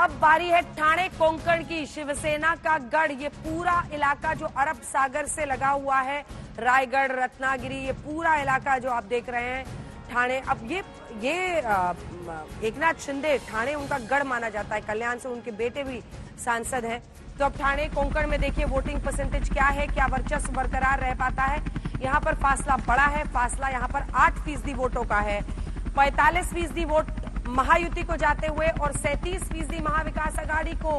अब बारी है ठाणे कोंकण की। शिवसेना का गढ़, ये पूरा इलाका जो अरब सागर से लगा हुआ है, रायगढ़, रत्नागिरी, ये पूरा इलाका जो आप देख रहे हैं ठाणे। अब ये एकनाथ शिंदे, ठाणे उनका गढ़ माना जाता है, कल्याण से उनके बेटे भी सांसद हैं। तो अब ठाणे कोंकण में देखिए वोटिंग परसेंटेज क्या है, क्या वर्चस्व बरकरार रह पाता है। यहाँ पर फासला बड़ा है, फासला यहाँ पर 8% वोटों का है। 45% वोट महायुति को जाते हुए और 37% महाविकास आघाड़ी को।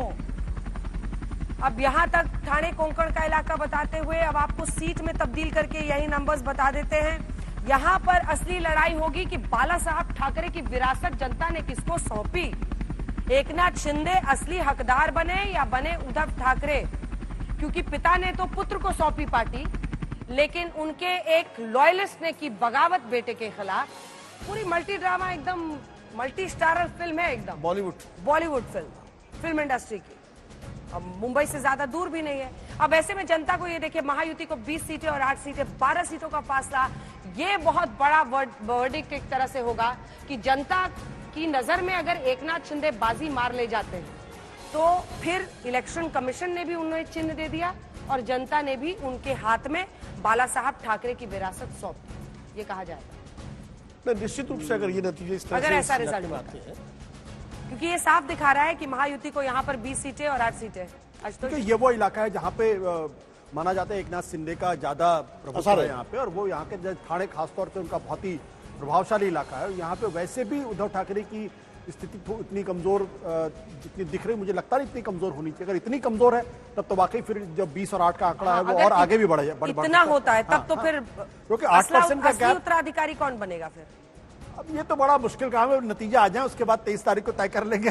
अब यहां तक ठाणे कोंकण का इलाका बताते हुए अब आपको सीट में तब्दील करके यही नंबर्स बता देते हैं। यहां पर असली लड़ाई होगी कि बाला साहब ठाकरे की विरासत जनता ने किसको सौंपी। एकनाथ शिंदे असली हकदार बने या बने उद्धव ठाकरे, क्योंकि पिता ने तो पुत्र को सौंपी पार्टी, लेकिन उनके एक लॉयलिस्ट ने की बगावत बेटे के खिलाफ। पूरी मल्टी ड्रामा, एकदम मल्टी स्टारर फिल्म है, एकदम बॉलीवुड फिल्म इंडस्ट्री की। अब मुंबई से ज्यादा दूर भी नहीं है। अब ऐसे में जनता को ये देखिए, महायुति को 20 सीटें और 8 सीटें, 12 सीटों का फासला। ये बहुत बड़ा वर्डिक्ट एक तरह से होगा कि जनता की नजर में अगर एकनाथ शिंदे बाजी मार ले जाते हैं तो फिर इलेक्शन कमीशन ने भी उन्हें चिन्ह दे दिया और जनता ने भी उनके हाथ में बाला साहब ठाकरे की विरासत सौंप दी, ये कहा जाएगा। निश्चित रूप से अगर ये नतीजे इस तरह अगर ऐसा रिजल्ट आते हैं, क्योंकि ये साफ दिखा रहा है कि महायुति को यहाँ पर 20 सीटें और 8 सीटें। तो ये वो इलाका है जहाँ पे माना जाता है एकनाथ शिंदे का ज्यादा प्रभुत्व है यहाँ पे, और वो यहाँ के ठाणे खासतौर पे उनका बहुत ही प्रभावशाली इलाका है। यहाँ पे वैसे भी उद्धव ठाकरे की स्थिति इतनी कमजोर जितनी दिख रही, मुझे लगता है इतनी कमजोर होनी चाहिए। अगर इतनी कमजोर है तब तो वाकई फिर जब 20 और 8 का आंकड़ा है वो और आगे भी बढ़ इतना होता है तब तो फिर क्योंकि 8% का गैप, उत्तराधिकारी कौन बनेगा फिर? अब ये तो बड़ा मुश्किल काम है। नतीजे आ जाए उसके बाद 23 तारीख को तय कर लेंगे।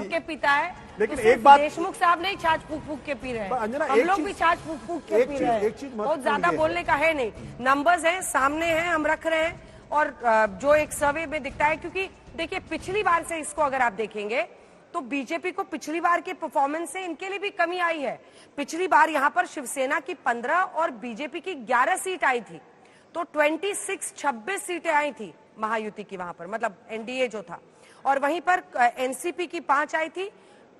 के पीता है, लेकिन एक बात, देशमुख साहब नहीं छाछ फूक फूक के पी रहे हैं, हम लोग भी छाछ फूक फूक के पी रहे हैं। बहुत ज्यादा बोलने का है नहीं, नंबर्स हैं सामने हैं, हम रख रहे हैं। और जो एक सर्वे में दिखता है, क्योंकि देखिए पिछली बार से इसको अगर आप देखेंगे तो बीजेपी को पिछली बार के परफॉर्मेंस से इनके लिए भी कमी आई है। पिछली बार यहाँ पर शिवसेना की 15 और बीजेपी की 11 सीट आई थी, तो 26 सीटें आई थी महायुति की वहां पर, मतलब एनडीए जो था। और वहीं पर एनसीपी की 5 आई थी।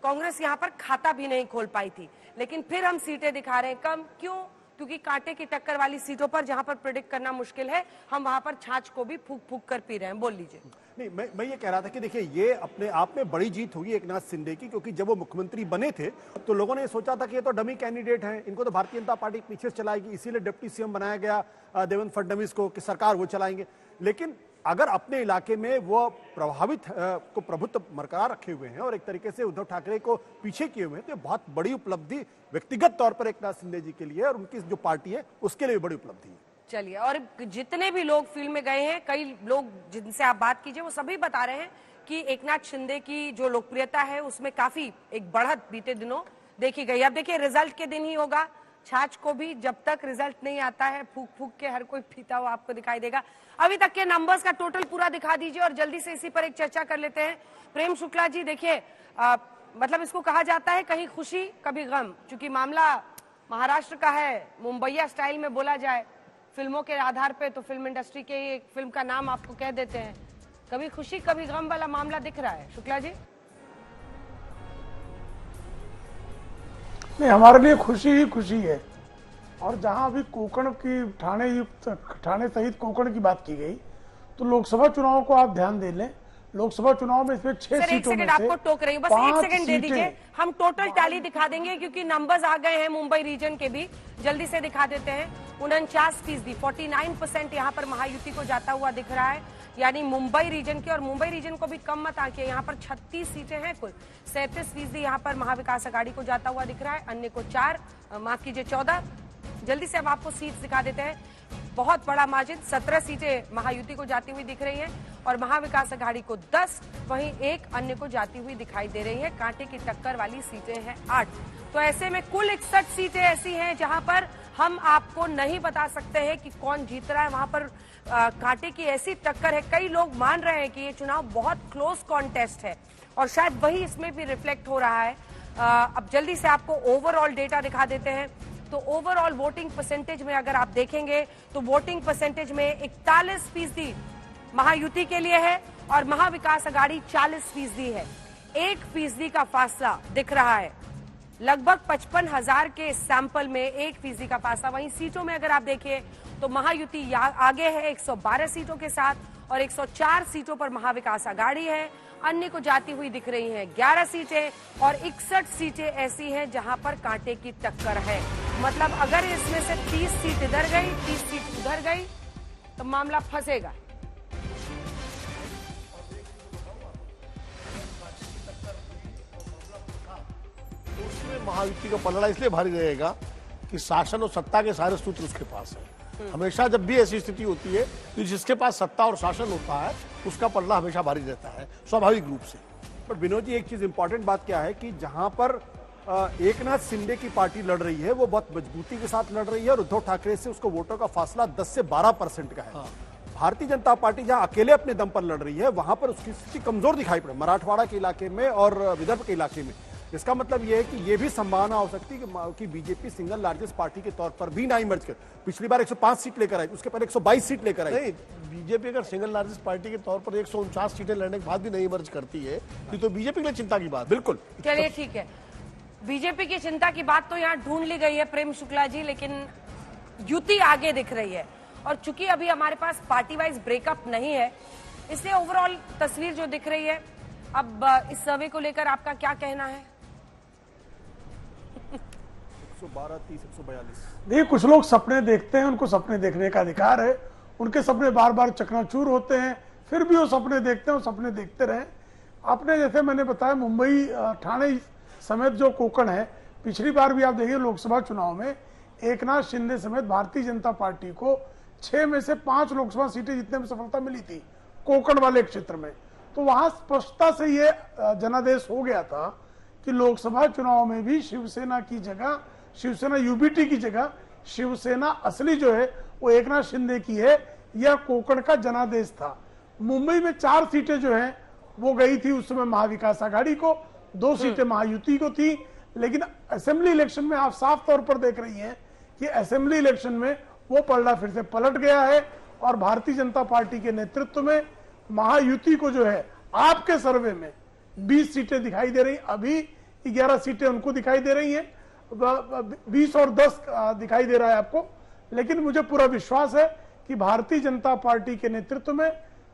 कांग्रेस यहाँ पर खाता भी नहीं खोल पाई थी। लेकिन फिर हम सीटें दिखा रहे हैं कम, क्यों? क्योंकि कांटे की टक्कर वाली सीटों पर जहां पर प्रेडिक्ट करना मुश्किल है, हम वहां पर छाछ को भी फूक फूक कर पी रहे हैं। बोल लीजिए। नहीं, मैं ये कह रहा था कि देखिए ये अपने आप में बड़ी जीत होगी एकनाथ शिंदे की, क्योंकि जब वो मुख्यमंत्री बने थे तो लोगों ने सोचा था कि ये तो डमी कैंडिडेट हैं, इनको तो भारतीय जनता पार्टी पीछे से चलाएगी, इसीलिए डिप्टी सीएम बनाया गया देवेंद्र फडणवीस को कि सरकार वो चलाएंगे। लेकिन अगर अपने इलाके में वो प्रभावित को प्रभुत्व बरकरार रखे हुए हैं और एक तरीके से उद्धव ठाकरे को पीछे किए हुए हैं, तो बहुत बड़ी उपलब्धि व्यक्तिगत तौर पर एकनाथ शिंदे जी के लिए और उनकी जो पार्टी है उसके लिए बड़ी उपलब्धि है। चलिए, और जितने भी लोग फील्ड में गए हैं, कई लोग जिनसे आप बात कीजिए वो सभी बता रहे हैं कि एकनाथ शिंदे की जो लोकप्रियता है उसमें काफी एक बढ़त बीते दिनों देखी गई। अब देखिए रिजल्ट के दिन ही होगा, छाछ को भी जब तक रिजल्ट नहीं आता है फूक फूक के हर कोई पीता हुआ आपको दिखाई देगा। अभी तक के नंबर्स का टोटल पूरा दिखा दीजिए और जल्दी से इसी पर एक चर्चा कर लेते हैं। प्रेम शुक्ला जी, देखिए मतलब इसको कहा जाता है कहीं खुशी कभी गम, क्योंकि मामला महाराष्ट्र का है, मुंबईया स्टाइल में बोला जाए फिल्मों के आधार पे, तो फिल्म इंडस्ट्री के एक फिल्म का नाम आपको कह देते हैं। कभी खुशी कभी गम वाला मामला दिख रहा है शुक्ला जी? नहीं, हमारे लिए खुशी ही खुशी है। और जहां अभी कोंकण की ठाणे सहित कोंकण की बात की गई, तो लोकसभा चुनाव को आप ध्यान दे लें। लोकसभा चुनाव में इसमें 6 सीटों में से आपको टोक रही हूँ, बस 1 सेकंड दे दीजिए, हम टोटल टैली दिखा देंगे क्योंकि नंबर्स आ गए हैं मुंबई रीजन के भी। जल्दी से दिखा देते हैं। 49%, 49% यहाँ पर महायुति को जाता हुआ दिख रहा है, यानी मुंबई रीजन के। और मुंबई रीजन को भी कम मत आंकिए, यहाँ पर 36 सीटें हैं कुल। 37% यहाँ पर महाविकास आघाड़ी को जाता हुआ दिख रहा है, अन्य को 4, माफ कीजिए 14। जल्दी से अब आपको सीट दिखा देते हैं। बहुत बड़ा मार्जिन, 17 सीटें महायुति को जाती हुई दिख रही हैं और महाविकास आघाड़ी को 10, वहीं 1 अन्य को जाती हुई दिखाई दे रही है। कांटे की टक्कर वाली सीटें हैं 8। तो ऐसे में कुल 61 सीटें ऐसी हैं जहां पर हम आपको नहीं बता सकते हैं कि कौन जीत रहा है। वहां पर कांटे की ऐसी टक्कर है, कई लोग मान रहे हैं कि ये चुनाव बहुत क्लोज कॉन्टेस्ट है और शायद वही इसमें भी रिफ्लेक्ट हो रहा है। अब जल्दी से आपको ओवरऑल डेटा दिखा देते हैं। तो ओवरऑल वोटिंग परसेंटेज में अगर आप देखेंगे तो वोटिंग परसेंटेज में 41% महायुति के लिए है और महाविकास अघाड़ी 40% है। 1% का फासला दिख रहा है। लगभग 55,000 के सैंपल में 1% का फासला। वहीं सीटों में अगर आप देखिए तो महायुति आगे है 112 सीटों के साथ और 104 सीटों पर महाविकास अघाड़ी है। अन्य को जाती हुई दिख रही हैं 11 सीटें और 61 सीटें ऐसी हैं जहां पर कांटे की टक्कर है। मतलब अगर इसमें से 30 सीट इधर गई, 30 सीट उधर गई तो मामला फंसेगा। उसमें महायुति का पलड़ा इसलिए भारी रहेगा कि शासन और सत्ता के सारे सूत्र उसके पास है। हमेशा जब भी ऐसी स्थिति होती है तो जिसके पास सत्ता और शासन होता है उसका पलड़ा हमेशा भारी रहता है, स्वाभाविक रूप से। पर विनोद जी, एक चीज इंपॉर्टेंट बात क्या है कि जहां पर एकनाथ शिंदे की पार्टी लड़ रही है वो बहुत मजबूती के साथ लड़ रही है और उद्धव ठाकरे से उसको वोटों का फासला 10 से 12% का है। भारतीय जनता पार्टी जहां अकेले अपने दम पर लड़ रही है वहां पर उसकी स्थिति कमजोर दिखाई पड़े, मराठवाड़ा के इलाके में और विदर्भ के इलाके में। इसका मतलब यह है कि यह भी संभावना हो सकती है कि बीजेपी सिंगल लार्जेस्ट पार्टी के तौर पर भी ना इमर्ज कर। पिछली बार 105 सीट लेकर आई, उसके पहले 122 सीट लेकर आई। नहीं, बीजेपी अगर सिंगल लार्जेस्ट पार्टी के तौर पर 149 सीटें लड़ने के बाद भी नहीं इमर्ज करती है तो बीजेपी के लिए चिंता की बात। बिल्कुल, चलिए ठीक है, बीजेपी की चिंता की बात तो यहाँ ढूंढ ली गई है प्रेम शुक्ला जी, लेकिन युति आगे दिख रही है। और चूंकि अभी हमारे पास पार्टी वाइज ब्रेकअप नहीं है, इसलिए ओवरऑल तस्वीर जो दिख रही है, अब इस सर्वे को लेकर आपका क्या कहना है? 112, 30, 142। देखिए, कुछ लोग सपने देखते हैं, उनको सपने देखने का अधिकार है। उनके सपने बार बार चकनाचूर होते हैं, फिर भी वो सपने देखते हैं, वो सपने देखते रहे। आपने जैसे मैंने बताया, मुंबई ठाणे समेत जो कोंकण है, पिछली बार भी आप देखिए लोकसभा चुनाव में एकनाथ शिंदे समेत भारतीय जनता पार्टी को 6 में से 5 लोकसभा सीटें जीतने में सफलता मिली थी कोंकण वाले क्षेत्र में। तो वहां स्पष्टता से ये जनादेश हो गया था कि लोकसभा चुनाव में भी शिवसेना की जगह, शिवसेना यूबीटी की जगह शिवसेना असली जो है वो एकनाथ शिंदे की है। यह कोंकण का जनादेश था। मुंबई में 4 सीटें जो हैं वो गई थी उस समय महाविकास आघाड़ी को, 2 सीटें महायुति को थी। लेकिन असेंबली इलेक्शन में आप साफ तौर पर देख रही हैं कि असेंबली इलेक्शन में वो पलड़ा फिर से पलट गया है और भारतीय जनता पार्टी के नेतृत्व में महायुति को जो है आपके सर्वे में 20 सीटें दिखाई दे रही, अभी 11 सीटें उनको दिखाई दे रही हैं, 20 और 10 दिखाई दे रहा है आपको। लेकिन मुझे पूरा विश्वास है कि भारतीय जनता पार्टी के नेतृत्व में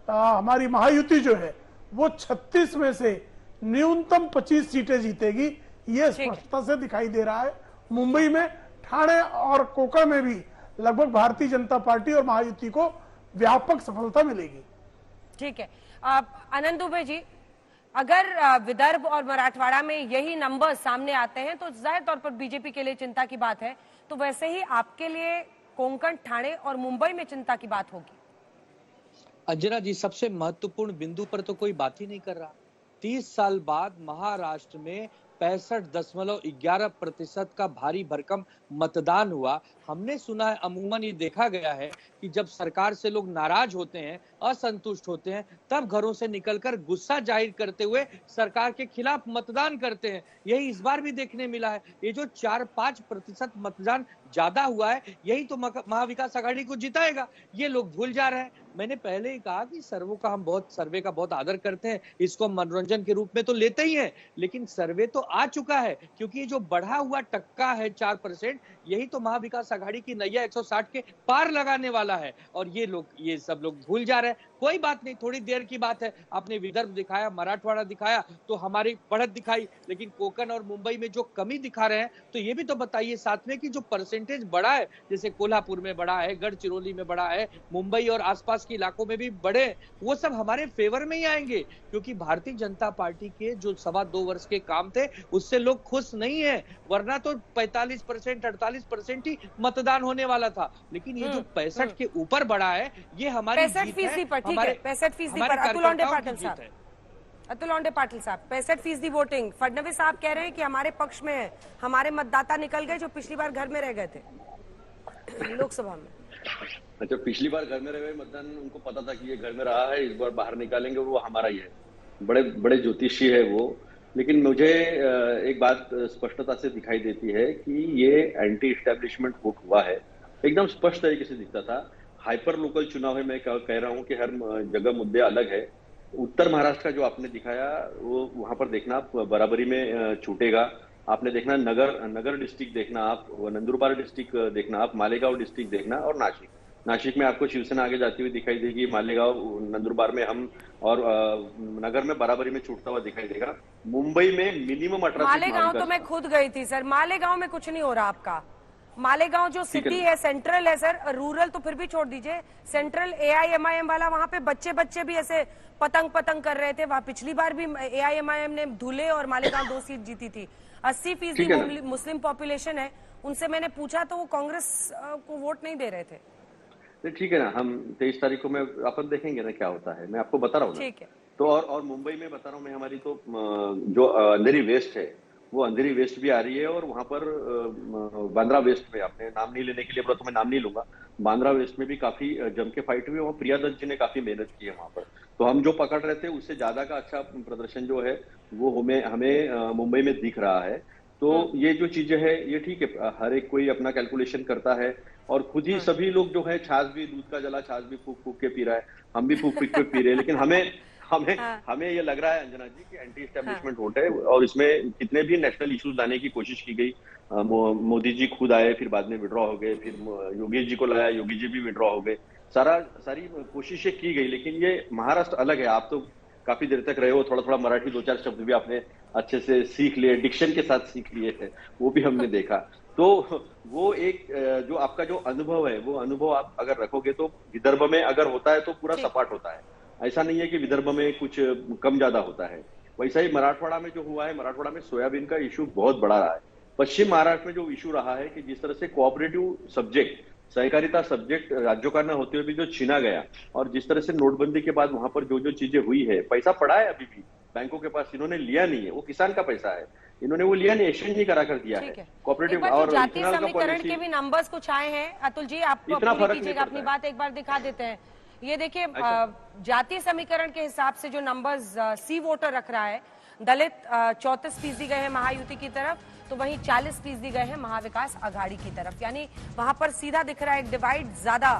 हमारी महायुति जो है वो 36 में से न्यूनतम 25 सीटें जीतेगी। ये स्पष्टता से दिखाई दे रहा है। मुंबई में, ठाणे और कोंकण में भी लगभग भारतीय जनता पार्टी और महायुति को व्यापक सफलता मिलेगी। ठीक है, आनंद दुबे जी, अगर विदर्भ और मराठवाड़ा में यही नंबर सामने आते हैं तो जाहिर तौर पर बीजेपी के लिए चिंता की बात है, तो वैसे ही आपके लिए कोंकण, ठाणे और मुंबई में चिंता की बात होगी। अंजना जी, सबसे महत्वपूर्ण बिंदु पर तो कोई बात ही नहीं कर रहा। 30 साल बाद महाराष्ट्र में 65.11% का भारी भरकम मतदान हुआ। हमने सुना है, अमूमन ये देखा गया है कि जब सरकार से लोग नाराज होते हैं, असंतुष्ट होते हैं, तब घरों से निकलकर गुस्सा जाहिर करते हुए सरकार के खिलाफ मतदान करते हैं। यही इस बार भी देखने मिला है। ये जो 4-5% मतदान ज्यादा हुआ है, यही तो महाविकास आघाड़ी को जिताएगा। ये लोग भूल जा रहे हैं। मैंने पहले ही कहा कि सर्वे का बहुत आदर करते हैं, इसको मनोरंजन के रूप में तो लेते ही हैं, लेकिन सर्वे तो आ चुका है, क्योंकि जो बढ़ा हुआ टक्का है 4%, यही तो महाविकास आघाड़ी की नैया 160 के पार लगाने वाला है। और ये सब लोग भूल जा रहे हैं। कोई बात नहीं, थोड़ी देर की बात है। आपने विदर्भ दिखाया, मराठवाड़ा दिखाया तो हमारी बढ़त दिखाई, लेकिन कोंकण और मुंबई में जो कमी दिखा रहे हैं तो ये भी तो बताइए साथ में कि जो परसेंटेज बढ़ा है, जैसे कोल्हापुर में बढ़ा है, गढ़चिरौली में बढ़ा है, मुंबई और आसपास के इलाकों में भी बढ़े, वो सब हमारे फेवर में ही आएंगे, क्योंकि भारतीय जनता पार्टी के जो 2.25 वर्ष के काम थे उससे लोग खुश नहीं है। वरना तो 45%, 48% ही मतदान होने वाला था। लेकिन ये जो 65 के ऊपर बढ़ा है, ये हमारी 65% पर, ठीक है, 65% पर। अतुल लोंढे पाटिल साहब, 65% वोटिंग। फडणवीस साहब कह रहे हैं कि हमारे पक्ष में है, हमारे मतदाता निकल गए जो पिछली बार घर में रह गए थे लोकसभा में। अच्छा, पिछली बार घर में रह गए मतदान, उनको पता था कि ये घर में रहा है, इस बार बाहर निकालेंगे, वो हमारा ही है। बड़े बड़े ज्योतिषी है वो। लेकिन मुझे एक बात स्पष्टता से दिखाई देती है कि ये एंटी एस्टेब्लिशमेंट वोट हुआ है, एकदम स्पष्ट तरीके से दिखता था। हाइपर लोकल चुनाव है, मैं कह रहा हूं कि हर जगह मुद्दे अलग है। उत्तर महाराष्ट्र का जो आपने दिखाया वो वहां पर देखना आप बराबरी में छूटेगा। आपने देखना नगर डिस्ट्रिक्ट देखना आप, नंदुरबार डिस्ट्रिक्ट देखना आप, मालेगांव डिस्ट्रिक्ट देखना और नासिक में आपको शिवसेना आगे जाती हुई दिखाई देगी। मालेगांव नंदुरबार में हम और नगर में बराबरी में छूटता हुआ दिखाई देगा। मुंबई में मिनिमम 18 मालेगांव तो मैं खुद गई थी सर, मालेगांव में कुछ नहीं हो रहा आपका। मालेगांव जो सिटी है सेंट्रल है सर, रूरल तो फिर भी छोड़ दीजिए, सेंट्रल AIMIM वाला वहां पे बच्चे भी ऐसे पतंग कर रहे थे। वहां पिछली बार भी AIMIM ने धुले और मालेगांव 2 सीट जीती थी। 80% मुस्लिम पॉपुलेशन है, उनसे मैंने पूछा तो वो कांग्रेस को वोट नहीं दे रहे थे। ठीक है ना, हम 23 तारीख को मैं अपन देखेंगे ना क्या होता है, मैं आपको बता रहा हूँ। ठीक है। तो और मुंबई में बता रहा हूँ मैं, हमारी तो जो अंधेरी वेस्ट है वो अंधेरी वेस्ट भी आ रही है, और वहां पर बांद्रा वेस्ट में, आपने नाम नहीं लेने के लिए बोला तो मैं नाम नहीं लूंगा, बांद्रा वेस्ट में भी काफी जम के फाइट हुई। वहाँ प्रिया दत्त जी ने काफी मेहनत की है वहां पर। तो हम जो पकड़ रहे थे उससे ज्यादा का अच्छा प्रदर्शन जो है वो हमें मुंबई में दिख रहा है। तो ये जो चीजें है ये ठीक है, हर एक कोई अपना कैलकुलेशन करता है, और खुद ही सभी लोग जो है छाछ भी दूध का जला, छाछ भी फूक फूक के पी रहा है, हम भी फूक फूक के पी रहे हैं। लेकिन हमें ये लग रहा है अंजना जी कि एंटी एस्टेब्लिशमेंट वोट है, और इसमें कितने भी नेशनल इश्यूज लाने की कोशिश की गई। मोदी जी खुद आए, फिर बाद में विड्रॉ हो गए, फिर योगी जी को लाया, योगी जी भी विड्रॉ हो गए, सारी कोशिशें की गई। लेकिन ये महाराष्ट्र अलग है। आप तो काफी देर तक रहे हो, थोड़ा थोड़ा मराठी 2-4 शब्द भी आपने अच्छे से सीख लिए, डिक्शन के साथ सीख लिए है, वो भी हमने देखा। तो वो एक जो आपका जो अनुभव है, वो अनुभव आप अगर रखोगे तो विदर्भ में अगर होता है तो पूरा सपाट होता है। ऐसा नहीं है कि विदर्भ में कुछ कम ज्यादा होता है। वैसा ही मराठवाड़ा में जो हुआ है, मराठवाड़ा में सोयाबीन का इशू बहुत बड़ा रहा है। पश्चिम महाराष्ट्र में जो इशू रहा है कि जिस तरह से कोऑपरेटिव सब्जेक्ट, सहकारिता सब्जेक्ट राज्यों का न होते हुए भी जो छीना गया, और जिस तरह से नोटबंदी के बाद वहां पर जो चीजें हुई है, पैसा पड़ा है अभी भी बैंकों के पास, इन्होंने लिया नहीं है, वो किसान का पैसा है, इन्होंने वो लिया नहीं, एक्सचेंज नहीं करा कर दिया है। कोऑपरेटिव और जाति समीकरण के भी नंबर्स कुछ आए हैं। अतुल जी आप पूरी कीजिएगा अपनी बात, एक बार दिखा देते हैं। ये देखिए जातीय समीकरण के हिसाब से जो नंबर्स सी वोटर रख रहा है, दलित 34% गए हैं महायुति की तरफ, तो वहीं 40% गए हैं महाविकास अघाड़ी की तरफ। यानी वहां पर सीधा दिख रहा है एक डिवाइड ज्यादा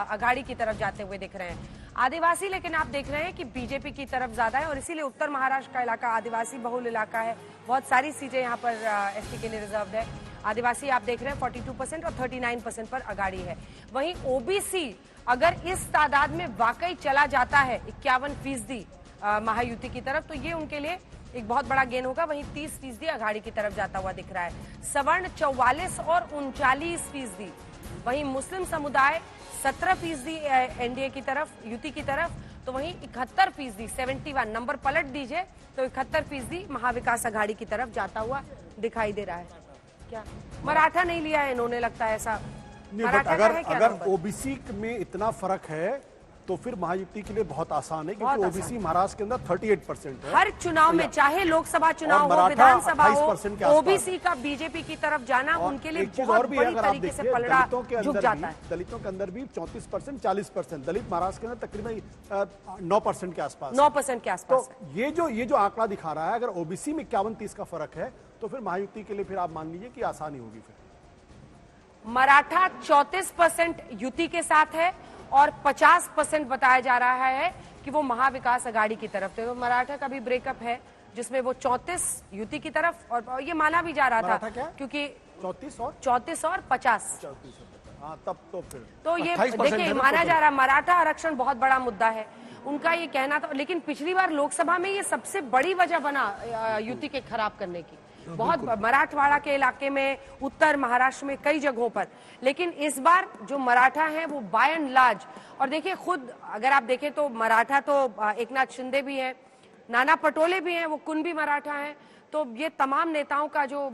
अघाड़ी की तरफ जाते हुए दिख रहे हैं। आदिवासी लेकिन आप देख रहे हैं कि बीजेपी की तरफ ज्यादा है, और इसीलिए उत्तर महाराष्ट्र का इलाका आदिवासी बहुल इलाका है। बहुत सारी सीटें यहाँ पर एसटी के लिए रिजर्व है। आदिवासी आप देख रहे हैं 42% और 39% पर अघाड़ी है। वहीं ओबीसी अगर इस तादाद में वाकई चला जाता है 51% महायुति की तरफ, तो ये उनके लिए एक बहुत बड़ा गेन होगा। वहीं 30% अघाड़ी की तरफ जाता हुआ दिख रहा है। सवर्ण 44 और 39%। वहीं मुस्लिम समुदाय 17% एनडीए की तरफ, युति की तरफ, तो वहीं 71% 71 नंबर पलट दीजिए तो 71% महाविकास अघाड़ी की तरफ जाता हुआ दिखाई दे रहा है। क्या मराठा नहीं लिया है इन्होंने, लगता है ऐसा? अगर ओबीसी में इतना फर्क है तो फिर महायुति के लिए बहुत आसान है, क्योंकि ओबीसी महाराष्ट्र के अंदर 38% है। हर चुनाव में, चाहे लोकसभा चुनाव हो, विधानसभा हो, ओबीसी का बीजेपी की तरफ जाना उनके लिए बहुत बड़ी तरीके से पलड़ा झुक जाता है। दलितों के अंदर भी 34%, 40%, दलित महाराष्ट्र के अंदर तकरीबन 9% के आसपास, 9% के आसपास। तो ये जो आंकड़ा दिखा रहा है, अगर ओबीसी में 51-30 का फर्क है तो फिर महायुति के लिए फिर आप मान लीजिए कि आसानी होगी। फिर मराठा 34% युति के साथ है और 50% बताया जा रहा है कि वो महाविकास अघाड़ी की तरफ थे। तो मराठा का भी ब्रेकअप है जिसमें वो 34 युति की तरफ, और ये माना भी जा रहा था क्योंकि 34 और 50। हाँ, तब तो फिर तो ये देखिए माना जा रहा है मराठा आरक्षण बहुत बड़ा मुद्दा है उनका, ये कहना था। लेकिन पिछली बार लोकसभा में ये सबसे बड़ी वजह बना युति के खराब करने की, बहुत मराठवाड़ा के इलाके में, उत्तर महाराष्ट्र में कई जगहों पर। लेकिन इस बार जो मराठा है वो बाय एंड लार्ज, और देखिए खुद अगर आप देखें तो मराठा तो एकनाथ शिंदे भी हैं, नाना पटोले भी हैं, वो कुणबी मराठा हैं। तो ये तमाम नेताओं का जो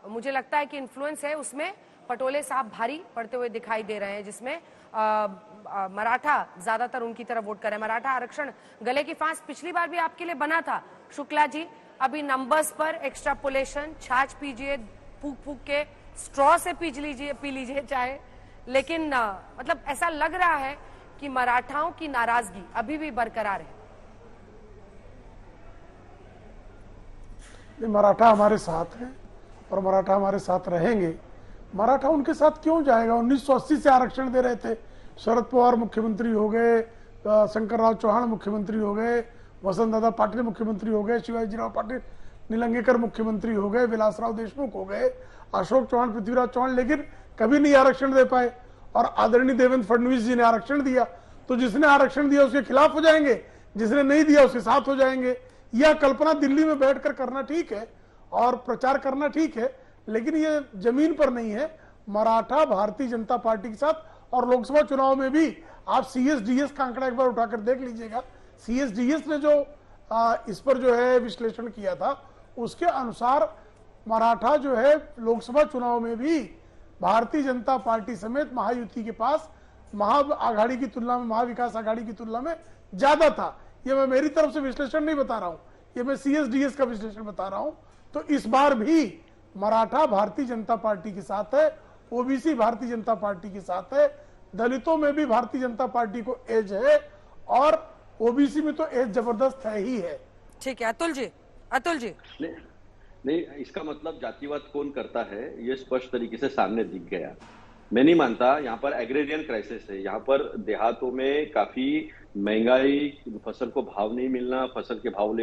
मुझे लगता है कि इन्फ्लुएंस है, उसमें पटोले साहब भारी पड़ते हुए दिखाई दे रहे हैं, जिसमें मराठा ज्यादातर उनकी तरफ वोट कर रहे हैं। मराठा आरक्षण गले की फांस पिछली बार भी आपके लिए बना था शुक्ला जी। अभी नंबर्स पर एक्स्ट्रापोलेशन, छाछ पीजिए, फूक फूक के, स्ट्रॉ से पी लीजिए चाहे, लेकिन मतलब ऐसा लग रहा है कि मराठाओं की नाराजगी अभी भी बरकरार है। मराठा हमारे साथ है और मराठा हमारे साथ रहेंगे। मराठा उनके साथ क्यों जाएगा? 1980 से आरक्षण दे रहे थे, शरद पवार मुख्यमंत्री हो गए, शंकरराव चौहान मुख्यमंत्री हो गए, वसंत दादा पाटिल मुख्यमंत्री हो गए, शिवाजीराव पाटिल निलंगेकर मुख्यमंत्री हो गए, विलासराव देशमुख हो गए, अशोक चौहान, पृथ्वीराज चौहान, लेकिन कभी नहीं आरक्षण दे पाए। और आदरणीय देवेंद्र फडणवीस जी ने आरक्षण दिया, तो जिसने आरक्षण दिया उसके खिलाफ हो जाएंगे, जिसने नहीं दिया उसके साथ हो जाएंगे। यह कल्पना दिल्ली में बैठकर करना ठीक है और प्रचार करना ठीक है, लेकिन ये जमीन पर नहीं है। मराठा भारतीय जनता पार्टी के साथ, और लोकसभा चुनाव में भी आप सीएसडीएस का आंकड़ा एक बार उठाकर देख लीजिएगा। सीएसडीएस ने जो इस पर जो है विश्लेषण किया था, उसके अनुसार मराठा जो है लोकसभा चुनाव में भी भारतीय जनता पार्टी समेत महायुति के पास महा आघाड़ी की तुलना में, महाविकास आघाड़ी की तुलना में ज्यादा था। ये मैं मेरी तरफ से विश्लेषण नहीं बता रहा हूं, ये मैं सीएसडीएस का विश्लेषण बता रहा हूं। तो इस बार भी मराठा भारतीय जनता पार्टी के साथ है, ओबीसी भारतीय जनता पार्टी के साथ है, दलितों में भी भारतीय जनता पार्टी को एज है, और ओबीसी में तो एज जबरदस्त है ही है। ठीक है अतुल जी, अतुल जी। नहीं, इसका मतलब जातिवाद कौन करता है ये स्पष्ट तरीके से सामने दिख गया। मैं नहीं मानता यहाँ पर एग्रेरियन क्राइसिस है। यहाँ पर देहातों में काफी महंगाई, फसल को भाव नहीं मिलना, फसल के भाव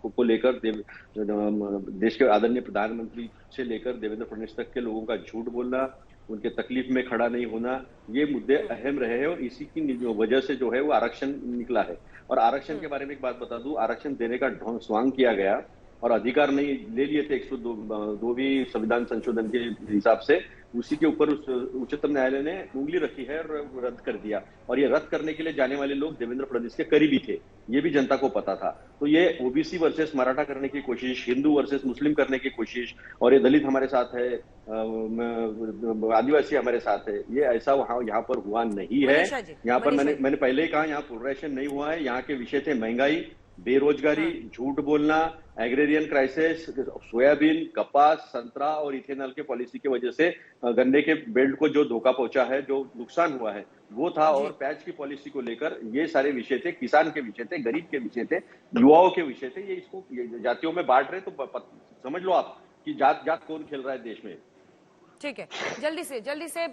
को लेकर देश के आदरणीय प्रधानमंत्री से लेकर देवेंद्र फडणवीस तक के लोगों का झूठ बोलना, उनके तकलीफ में खड़ा नहीं होना, ये मुद्दे अहम रहे हैं। और इसी की वजह से जो है वो आरक्षण निकला है। और आरक्षण के बारे में एक बात बता दूं, आरक्षण देने का ढोंग स्वांग किया गया और अधिकार नहीं ले लिए थे 102 भी संविधान संशोधन के हिसाब से, उसी के ऊपर उच्चतम न्यायालय ने उंगली रखी है और रद्द कर दिया। और ये रद्द करने के लिए जाने वाले लोग देवेंद्र फडणवीस के करीबी थे, ये भी जनता को पता था। तो ये ओबीसी वर्सेस मराठा करने की कोशिश, हिंदू वर्सेस मुस्लिम करने की कोशिश, और ये दलित हमारे साथ है, आदिवासी हमारे साथ है, ये ऐसा यहाँ पर हुआ नहीं है। यहाँ पर मैंने पहले ही कहा, यहाँ पोलराइजेशन नहीं हुआ है। यहाँ के विषय थे महंगाई, बेरोजगारी, झूठ बोलना, एग्रेरियन क्राइसिस, सोयाबीन, कपास, संतरा और इथेनॉल के पॉलिसी की वजह से गन्ने के बेल्ट को जो धोखा पहुंचा है, जो नुकसान हुआ है वो था। और पैच की पॉलिसी को लेकर ये सारे विषय थे, किसान के विषय थे, गरीब के विषय थे, युवाओं के विषय थे। ये इसको जातियों में बांट रहे तो समझ लो आप कि जात कौन खेल रहा है देश में। ठीक है, जल्दी से